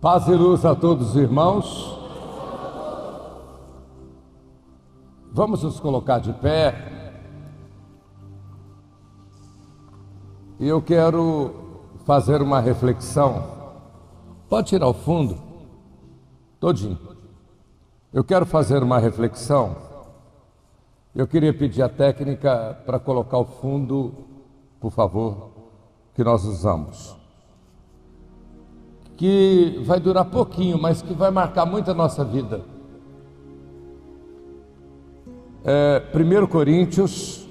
Paz e luz a todos os irmãos. Vamos nos colocar de pé. E eu quero fazer uma reflexão. Pode tirar o fundo? Todinho. Eu quero fazer uma reflexão. Eu queria pedir a técnica para colocar o fundo, por favor, que nós usamos. Que vai durar pouquinho, mas que vai marcar muito a nossa vida. 1 Coríntios,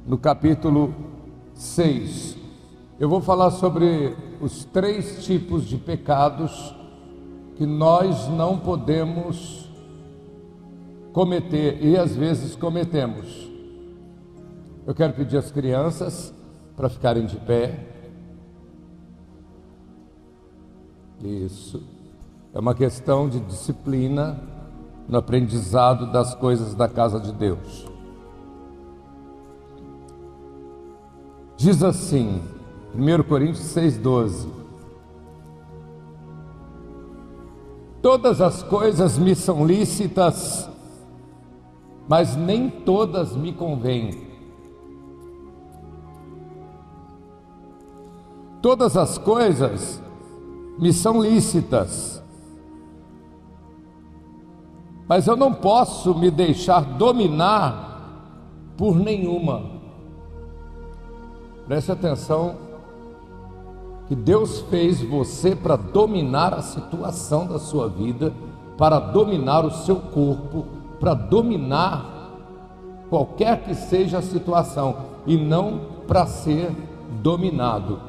no capítulo 6. Eu vou falar sobre os 3 tipos de pecados que nós não podemos cometer e às vezes cometemos. Eu quero pedir às crianças para ficarem de pé. Isso. É uma questão de disciplina no aprendizado das coisas da casa de Deus. Diz assim, 1 Coríntios 6,12: todas as coisas me são lícitas, mas nem todas me convêm. Todas as coisas me são lícitas, mas eu não posso me deixar dominar por nenhuma. Preste atenção, que Deus fez você para dominar a situação da sua vida, para dominar o seu corpo, para dominar qualquer que seja a situação, e não para ser dominado.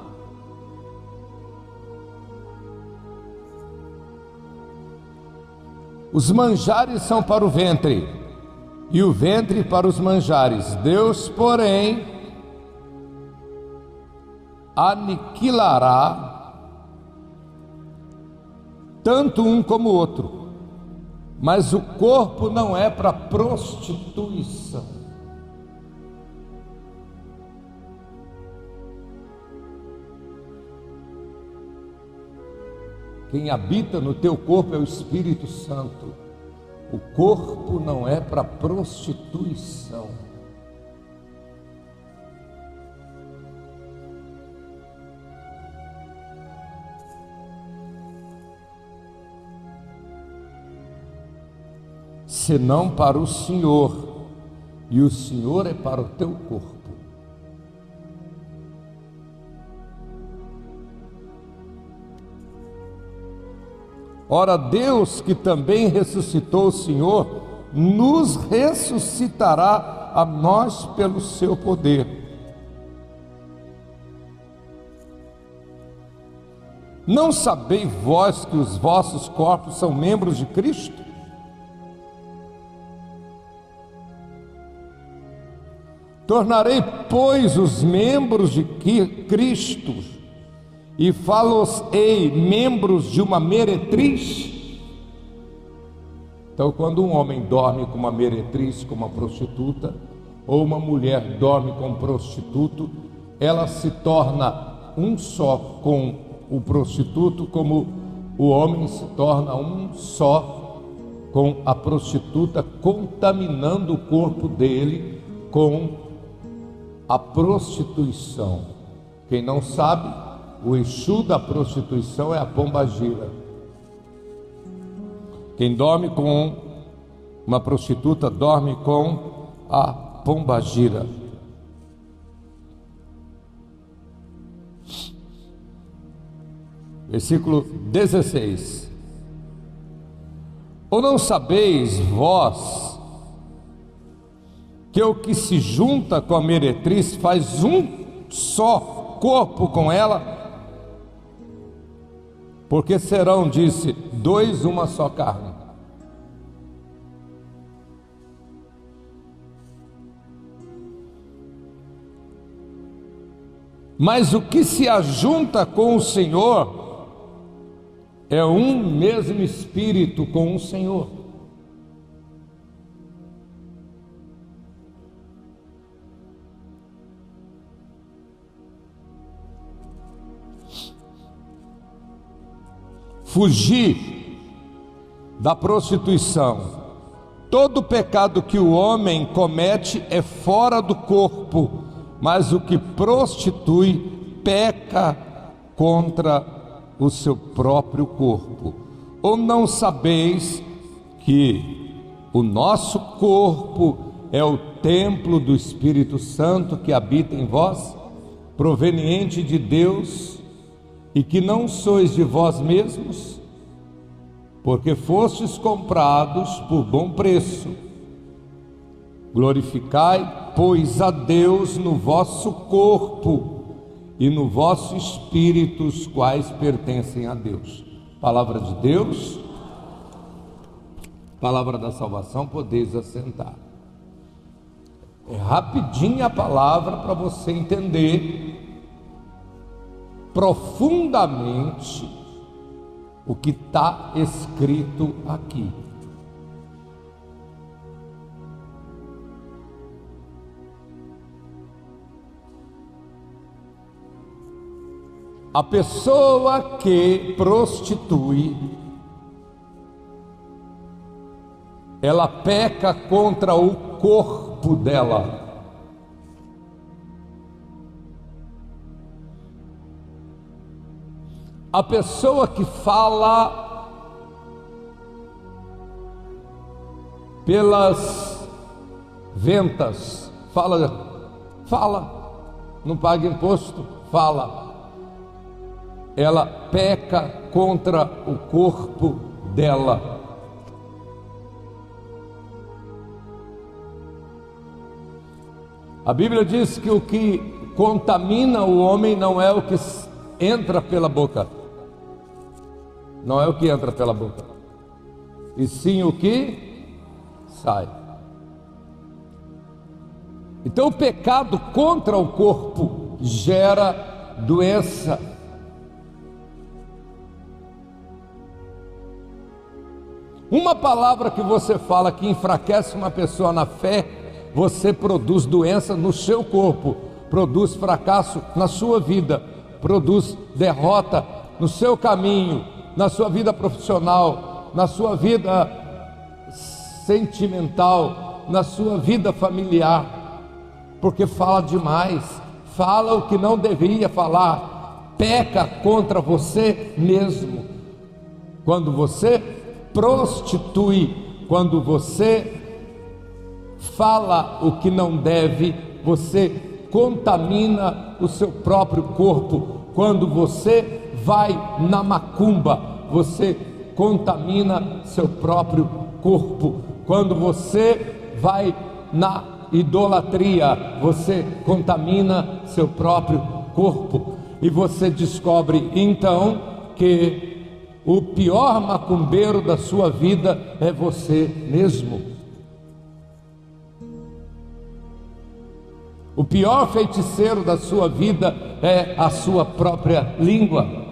Os manjares são para o ventre, e o ventre para os manjares. Deus, porém, aniquilará tanto um como o outro, mas o corpo não é para prostituição. Quem habita no teu corpo é o Espírito Santo. O corpo não é para prostituição. Senão para o Senhor, e o Senhor é para o teu corpo. Ora, Deus, que também ressuscitou o Senhor, nos ressuscitará a nós pelo seu poder. Não sabeis vós que os vossos corpos são membros de Cristo? Tornarei, pois, os membros de Cristo, e fá-los-ei membros de uma meretriz? Então, quando um homem dorme com uma meretriz, com uma prostituta, ou uma mulher dorme com um prostituto, ela se torna um só com o prostituto, como o homem se torna um só com a prostituta, contaminando o corpo dele com a prostituição. Quem não sabe, o Exu da prostituição é a pombagira. Quem dorme com uma prostituta dorme com a pombagira. Versículo 16: ou não sabeis vós que o que se junta com a meretriz faz um só corpo com ela? Porque serão, disse, 2 uma só carne. Mas o que se ajunta com o Senhor é um mesmo espírito com o Senhor. fugir da prostituição. Todo pecado que o homem comete é fora do corpo, mas o que prostitui peca contra o seu próprio corpo. Ou não sabeis que o nosso corpo é o templo do Espírito Santo que habita em vós, proveniente de Deus, e que não sois de vós mesmos, porque fostes comprados por bom preço? Glorificai, pois, a Deus no vosso corpo e no vosso espírito, os quais pertencem a Deus. Palavra de Deus, palavra da salvação. Podeis assentar. É rapidinha a palavra para você entender profundamente o que está escrito aqui. A pessoa que prostitui, ela peca contra o corpo dela. A pessoa que fala pelas ventas, fala, não paga imposto, fala, ela peca contra o corpo dela. A Bíblia diz que o que contamina o homem não é o que entra pela boca, não é o que entra pela boca, e sim o que sai. Então o pecado contra o corpo gera doença. Uma palavra que você fala que enfraquece uma pessoa na fé, você produz doença no seu corpo, produz fracasso na sua vida, produz derrota no seu caminho, na sua vida profissional, na sua vida sentimental, na sua vida familiar, porque fala demais, fala o que não deveria falar, peca contra você mesmo. Quando você prostitui, quando você fala o que não deve, você contamina o seu próprio corpo. Quando você vai na macumba, você contamina seu próprio corpo. Quando você vai na idolatria, você contamina seu próprio corpo. E você descobre então que o pior macumbeiro da sua vida é você mesmo. O pior feiticeiro da sua vida é a sua própria língua.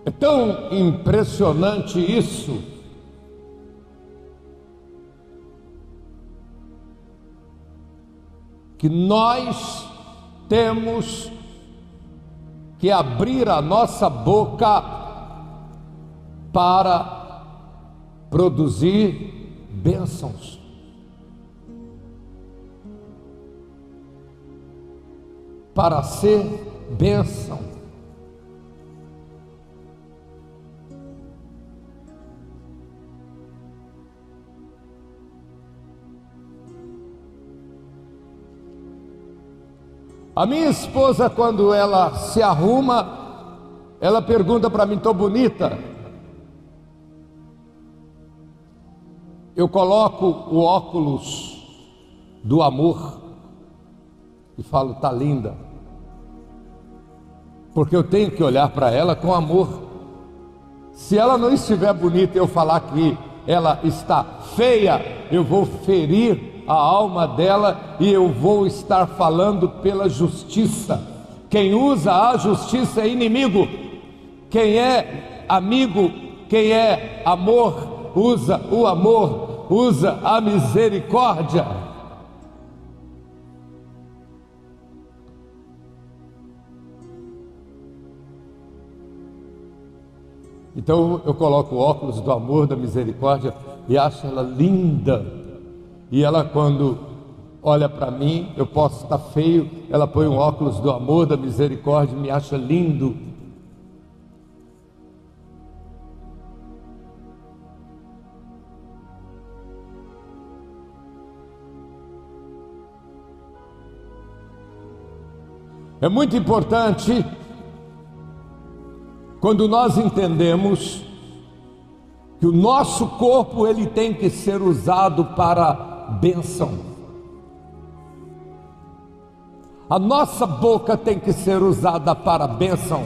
É tão impressionante isso, que nós temos que abrir a nossa boca para produzir bênçãos. Para ser bênção. A minha esposa, quando ela se arruma, ela pergunta para mim: estou bonita? Eu coloco o óculos do amor e falo: está linda, porque eu tenho que olhar para ela com amor. Se ela não estiver bonita e eu falar que ela está feia, eu vou ferir a alma dela, e eu vou estar falando pela justiça. Quem usa a justiça é inimigo. Quem é amigo, quem é amor, usa o amor, usa a misericórdia. Então eu coloco o óculos do amor, da misericórdia, e acho ela linda. E ela, quando olha para mim, eu posso estar feio, ela põe o óculos do amor, da misericórdia, e me acha lindo. É muito importante quando nós entendemos que o nosso corpo ele tem que ser usado para bênção. A nossa boca tem que ser usada para bênção.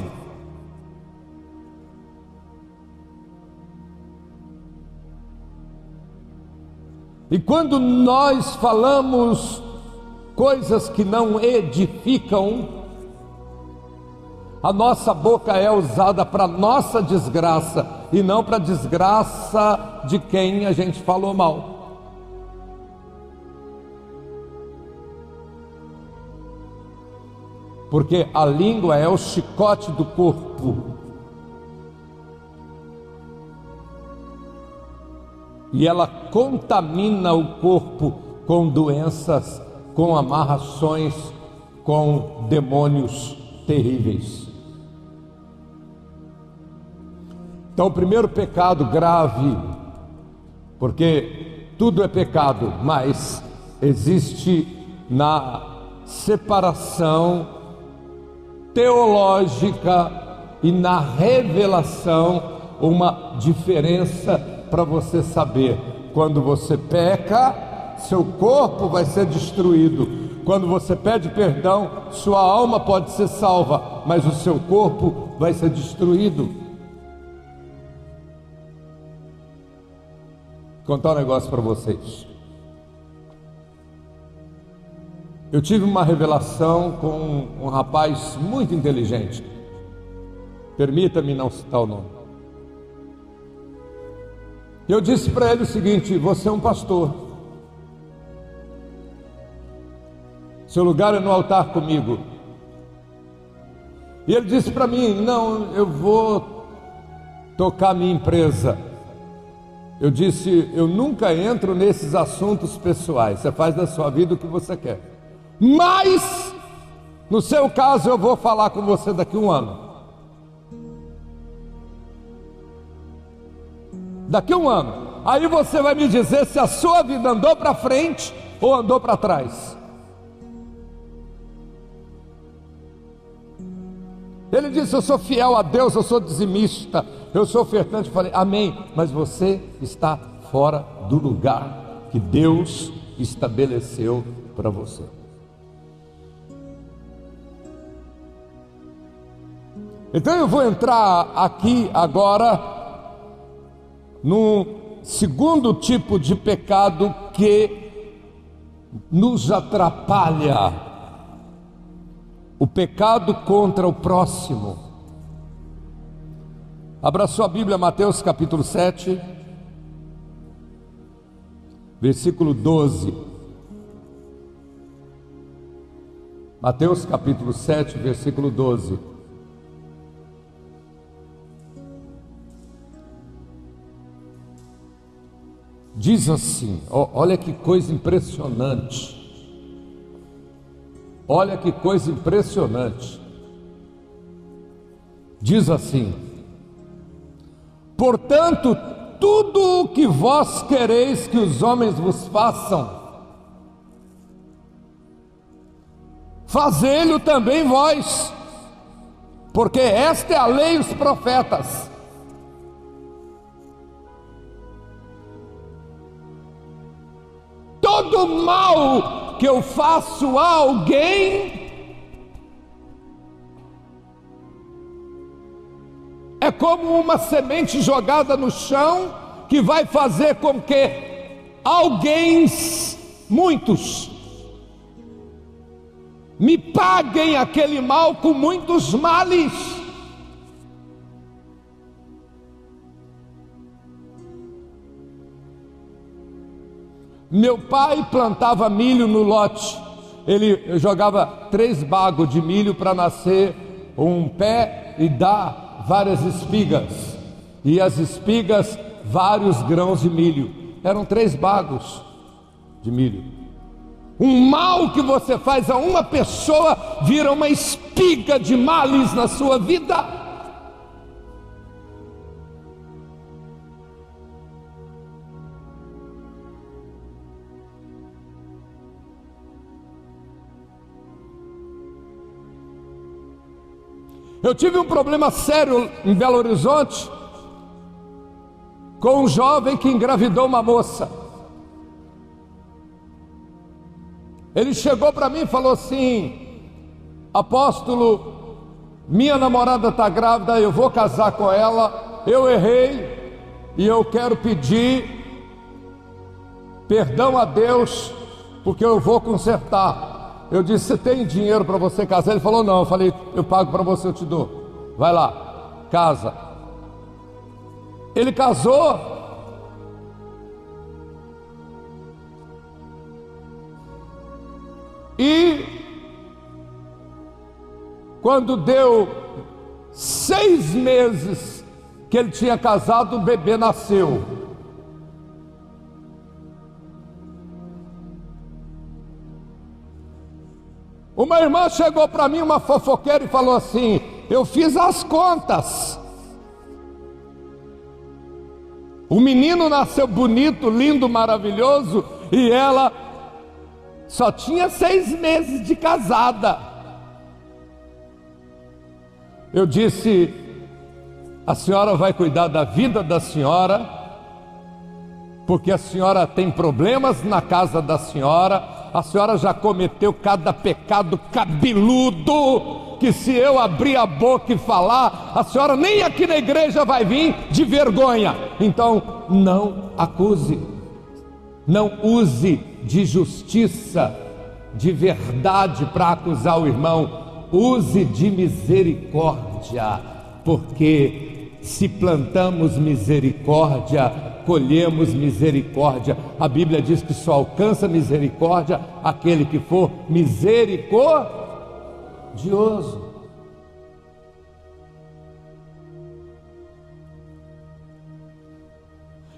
E quando nós falamos coisas que não edificam, a nossa boca é usada para nossa desgraça e não para a desgraça de quem a gente falou mal. Porque a língua é o chicote do corpo. E ela contamina o corpo com doenças, com amarrações, com demônios terríveis. Então, o primeiro pecado grave, porque tudo é pecado, mas existe na separação teológica e na revelação uma diferença para você saber. Quando você peca, seu corpo vai ser destruído. Quando você pede perdão, sua alma pode ser salva, mas o seu corpo vai ser destruído. Vou contar um negócio para vocês. Eu tive uma revelação com um rapaz muito inteligente. Permita-me não citar o nome. Eu disse para ele o seguinte: você é um pastor, seu lugar é no altar comigo. E ele disse para mim: não, eu vou tocar minha empresa. Eu disse: eu nunca entro nesses assuntos pessoais, você faz da sua vida o que você quer, mas no seu caso eu vou falar com você daqui a um ano. Daqui a um ano, aí você vai me dizer se a sua vida andou para frente ou andou para trás. Ele disse: eu sou fiel a Deus, eu sou dizimista, eu sou ofertante. Eu falei: amém, mas você está fora do lugar que Deus estabeleceu para você. Então eu vou entrar aqui agora num segundo tipo de pecado que nos atrapalha. O pecado contra o próximo. Abra sua Bíblia, Mateus capítulo 7, versículo 12. Mateus capítulo 7, versículo 12. Diz assim, olha que coisa impressionante. Olha que coisa impressionante. Diz assim: portanto, tudo o que vós quereis que os homens vos façam, fazei-lo também vós, porque esta é a lei e os profetas. Todo mal que eu faço a alguém é como uma semente jogada no chão que vai fazer com que alguém muitos, me paguem aquele mal com muitos males. Meu pai plantava milho no lote. Ele jogava 3 bagos de milho para nascer um pé e dar várias espigas, e as espigas vários grãos de milho. Eram 3 bagos de milho. Um mal que você faz a uma pessoa vira uma espiga de males na sua vida. Eu tive um problema sério em Belo Horizonte com um jovem que engravidou uma moça. Ele chegou para mim e falou assim: apóstolo, minha namorada está grávida, eu vou casar com ela, eu errei e eu quero pedir perdão a Deus, porque eu vou consertar. Eu disse: você tem dinheiro para você casar? Ele falou: não. Eu falei: eu pago para você, eu te dou. Vai lá, casa. Ele casou. E quando deu 6 meses que ele tinha casado, o bebê nasceu. Uma irmã chegou para mim, uma fofoqueira, e falou assim: eu fiz as contas. O menino nasceu bonito, lindo, maravilhoso, e ela só tinha 6 meses de casada. Eu disse: a senhora vai cuidar da vida da senhora, porque a senhora tem problemas na casa da senhora. A senhora já cometeu cada pecado cabeludo, que se eu abrir a boca e falar, a senhora nem aqui na igreja vai vir de vergonha. Então não acuse, não use de justiça, de verdade para acusar o irmão. Use de misericórdia, porque se plantamos misericórdia, colhemos misericórdia. A Bíblia diz que só alcança misericórdia aquele que for misericordioso.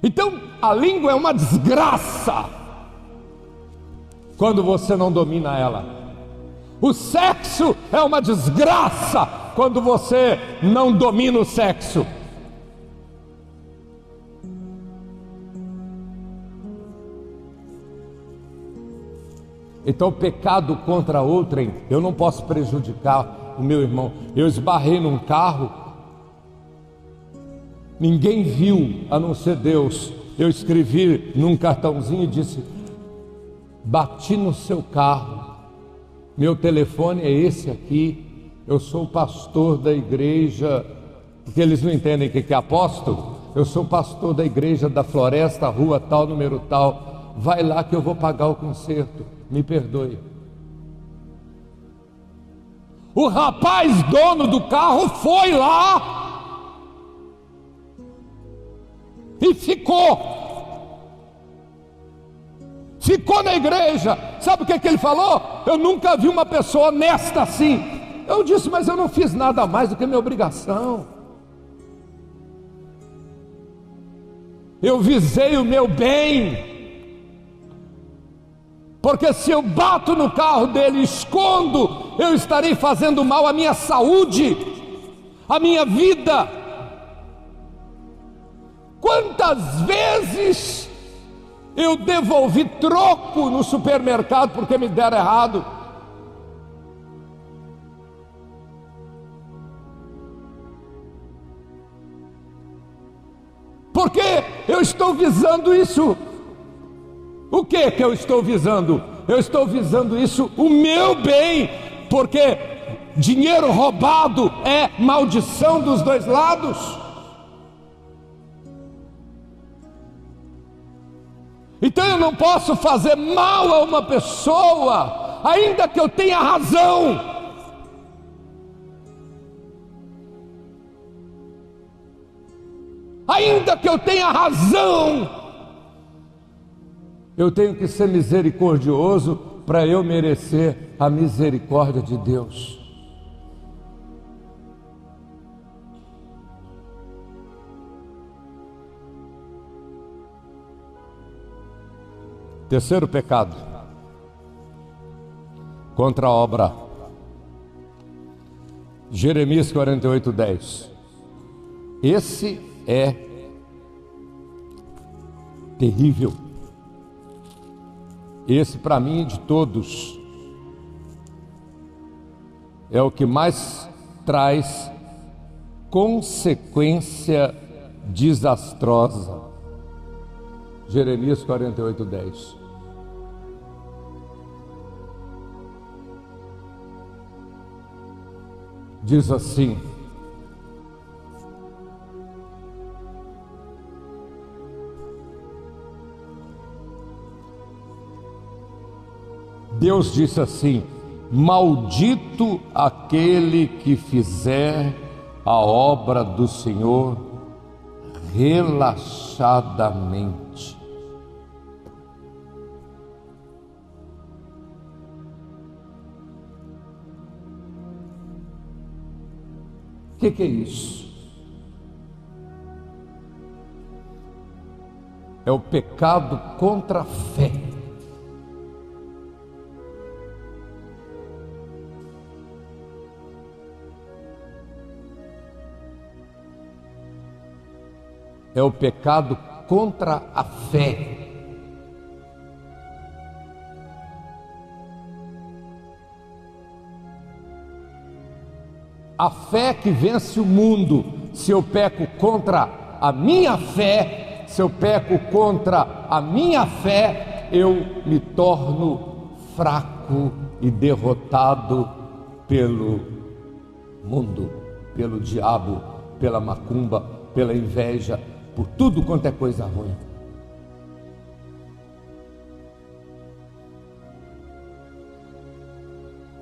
Então a língua é uma desgraça quando você não domina ela. O sexo é uma desgraça quando você não domina o sexo. Então o pecado contra outrem, eu não posso prejudicar o meu irmão. Eu esbarrei num carro, ninguém viu a não ser Deus. Eu escrevi num cartãozinho e disse: bati no seu carro, meu telefone é esse aqui, eu sou o pastor da igreja, porque eles não entendem o que é apóstolo. Eu sou pastor da igreja da Floresta, rua tal, número tal, vai lá que eu vou pagar o conserto, me perdoe. O rapaz dono do carro foi lá e ficou na igreja. Sabe o que ele falou? Eu nunca vi uma pessoa honesta assim. Eu disse: mas eu não fiz nada mais do que minha obrigação. Eu visei o meu bem. Porque se eu bato no carro dele e escondo, eu estarei fazendo mal à minha saúde, à minha vida. Quantas vezes eu devolvi troco no supermercado porque me deram errado? Porque eu estou visando isso. O que eu estou visando? Eu estou visando isso, o meu bem, porque dinheiro roubado é maldição dos dois lados. Então eu não posso fazer mal a uma pessoa, ainda que eu tenha razão. Ainda que eu tenha razão, eu tenho que ser misericordioso para eu merecer a misericórdia de Deus. Terceiro pecado contra a obra. Jeremias 48:10. Esse é terrível. Esse, para mim, de todos, é o que mais traz consequência desastrosa. Jeremias 48:10. Diz assim: Deus disse assim: maldito aquele que fizer a obra do Senhor relaxadamente. O que é isso? É o pecado contra a fé. É o pecado contra a fé. A fé que vence o mundo. Se eu peco contra a minha fé, se eu peco contra a minha fé, eu me torno fraco e derrotado pelo mundo, pelo diabo, pela macumba, pela inveja, por tudo quanto é coisa ruim.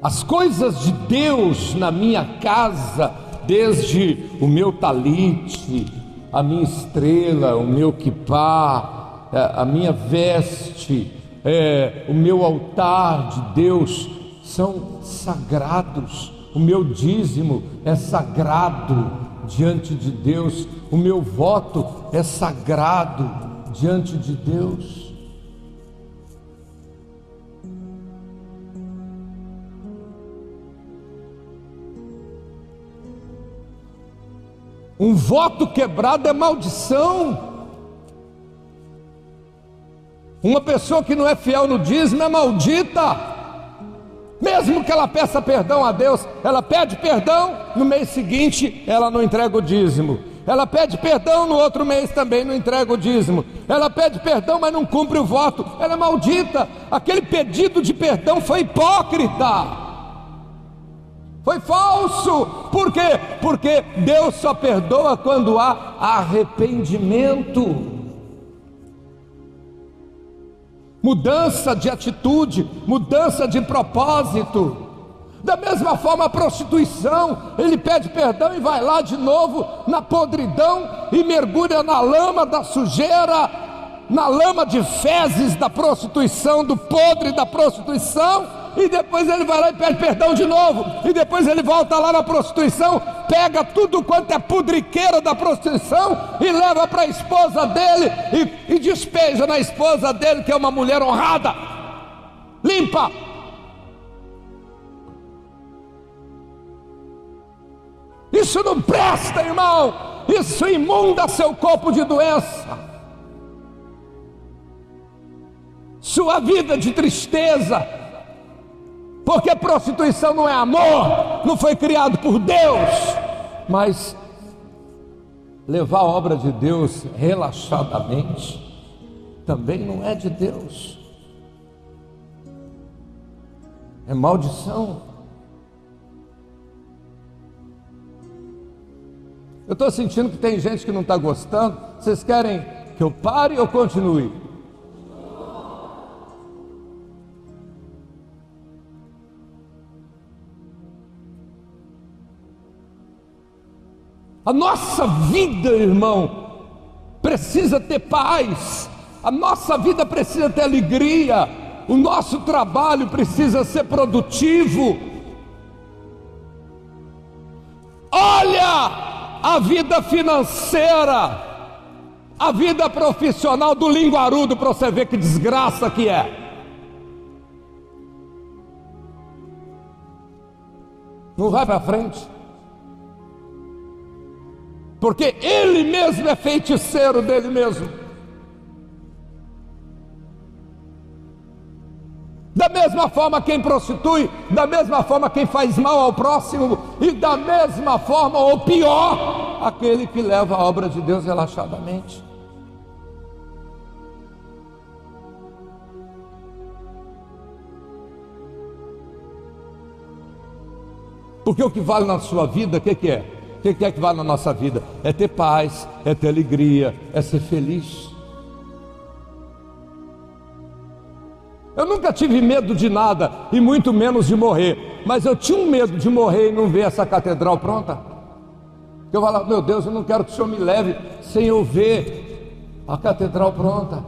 As coisas de Deus na minha casa, desde o meu talite, a minha estrela, o meu quipá, a minha veste, o meu altar de Deus, são sagrados. O meu dízimo é sagrado diante de Deus. O meu voto é sagrado diante de Deus. Um voto quebrado é maldição. Uma pessoa que não é fiel no dízimo é maldita. Mesmo que ela peça perdão a Deus, ela pede perdão, no mês seguinte ela não entrega o dízimo. Ela pede perdão, no outro mês também não entrega o dízimo. Ela pede perdão, mas não cumpre o voto. Ela é maldita. Aquele pedido de perdão foi hipócrita. Foi falso. Por quê? Porque Deus só perdoa quando há arrependimento, mudança de atitude, mudança de propósito. Da mesma forma a prostituição, ele pede perdão e vai lá de novo na podridão e mergulha na lama da sujeira, na lama de fezes da prostituição, do podre da prostituição. E depois ele vai lá e pede perdão de novo. E depois ele volta lá na prostituição, pega tudo quanto é pudriqueira da prostituição e leva para a esposa dele e despeja na esposa dele, que é uma mulher honrada, limpa. Isso não presta, irmão. Isso imunda seu corpo de doença, sua vida de tristeza. Porque prostituição não é amor, não foi criado por Deus. Mas levar a obra de Deus relaxadamente também não é de Deus. É maldição. Eu estou sentindo que tem gente que não está gostando. Vocês querem que eu pare ou continue? A nossa vida, irmão, precisa ter paz. A nossa vida precisa ter alegria. O nosso trabalho precisa ser produtivo. Olha a vida financeira, a vida profissional do linguarudo, para você ver que desgraça que é. Não vai para frente, porque ele mesmo é feiticeiro dele mesmo. Da mesma forma quem prostitui, da mesma forma quem faz mal ao próximo, e da mesma forma, ou pior, aquele que leva a obra de Deus relaxadamente. Porque o que vale na sua vida, o que é? O que é que vale na nossa vida? É ter paz, é ter alegria, é ser feliz. Eu nunca tive medo de nada, e muito menos de morrer. Mas eu tinha um medo de morrer e não ver essa catedral pronta. Eu falava, meu Deus, eu não quero que o Senhor me leve sem eu ver a catedral pronta.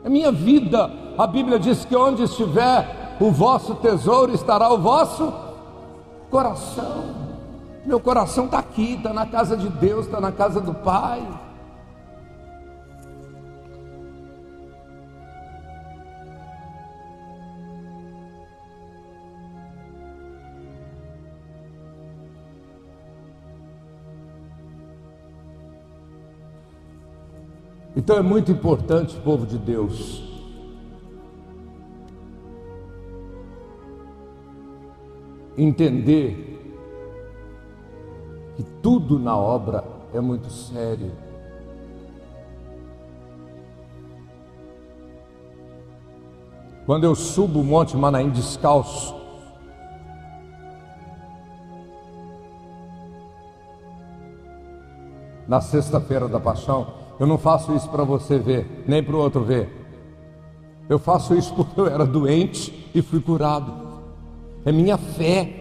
É minha vida. A Bíblia diz que onde estiver o vosso tesouro, estará o vosso coração. Meu coração está aqui, está na casa de Deus, está na casa do Pai. Então é muito importante, povo de Deus, entender que tudo na obra é muito sério. Quando eu subo o Monte Manaim descalço, na sexta-feira da Paixão, eu não faço isso para você ver, nem para o outro ver. Eu faço isso porque eu era doente e fui curado. É minha fé.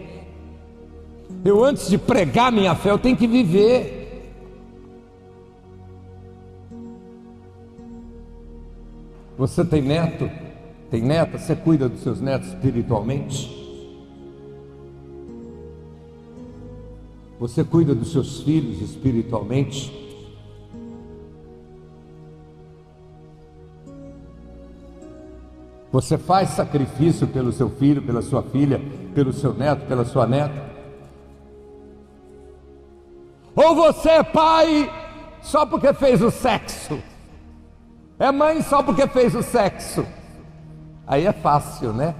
Eu, antes de pregar minha fé, eu tenho que viver. Você tem neto? Tem neta? Você cuida dos seus netos espiritualmente? Você cuida dos seus filhos espiritualmente? Você faz sacrifício pelo seu filho, pela sua filha, pelo seu neto, pela sua neta? Ou você é pai só porque fez o sexo? É mãe só porque fez o sexo? Aí é fácil, né?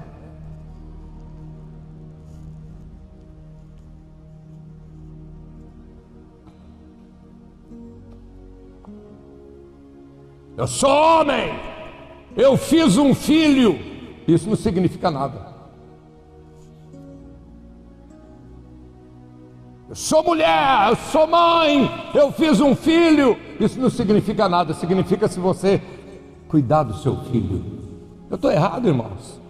Eu sou homem, eu fiz um filho. Isso não significa nada. Eu sou mulher, eu sou mãe, eu fiz um filho. Isso não significa nada. Significa se você cuidar do seu filho. Eu estou errado, irmãos?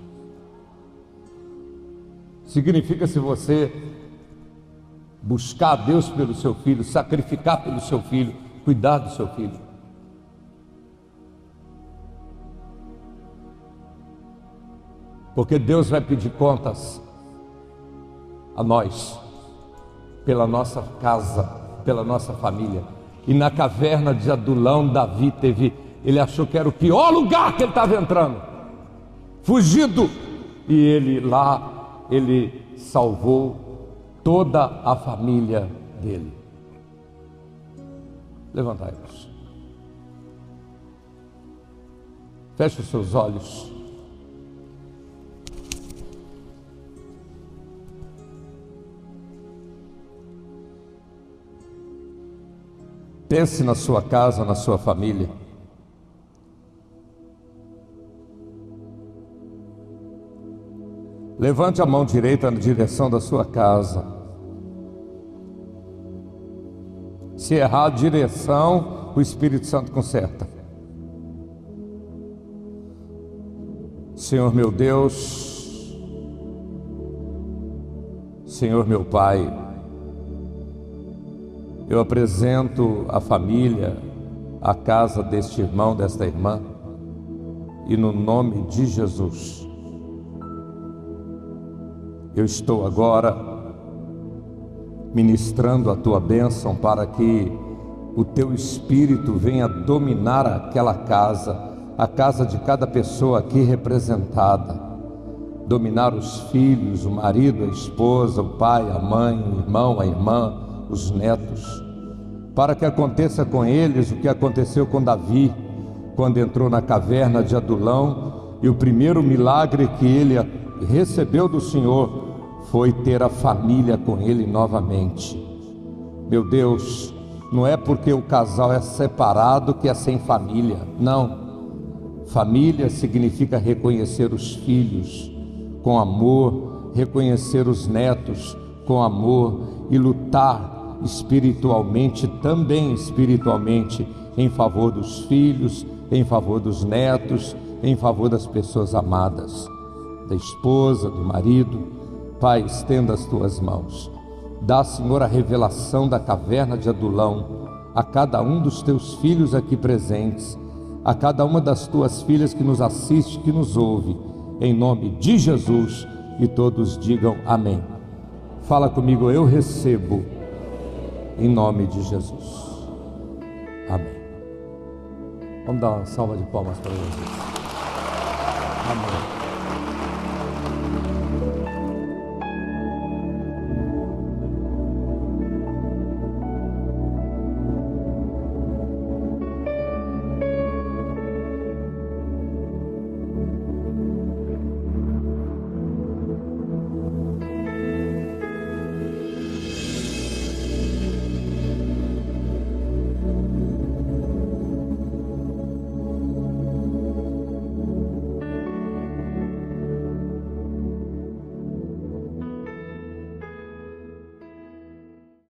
Significa se você buscar a Deus pelo seu filho, sacrificar pelo seu filho, cuidar do seu filho. Porque Deus vai pedir contas a nós, pela nossa casa, pela nossa família. E na caverna de Adulão, Davi ele achou que era o pior lugar que ele estava entrando, fugido, e ele salvou toda a família dele. Levantai-vos, feche os seus olhos. Pense na sua casa, na sua família. Levante a mão direita na direção da sua casa. Se errar a direção, o Espírito Santo conserta. Senhor meu Deus, Senhor meu Pai, eu apresento a família, a casa deste irmão, desta irmã, e no nome de Jesus, eu estou agora ministrando a tua bênção para que o teu Espírito venha dominar aquela casa, a casa de cada pessoa aqui representada, dominar os filhos, o marido, a esposa, o pai, a mãe, o irmão, a irmã, os netos, para que aconteça com eles o que aconteceu com Davi, quando entrou na caverna de Adulão, e o primeiro milagre que ele recebeu do Senhor foi ter a família com ele novamente. Meu Deus, não é porque o casal é separado que é sem família, não. Família significa reconhecer os filhos com amor, reconhecer os netos com amor e lutar espiritualmente, também espiritualmente, em favor dos filhos, em favor dos netos, em favor das pessoas amadas, da esposa, do marido. Pai, estenda as tuas mãos. Dá, Senhor, a revelação da caverna de Adulão a cada um dos teus filhos aqui presentes, a cada uma das tuas filhas que nos assiste, que nos ouve, em nome de Jesus, e todos digam amém. Fala comigo, eu recebo, em nome de Jesus. Amém. Vamos dar uma salva de palmas para Jesus. Amém.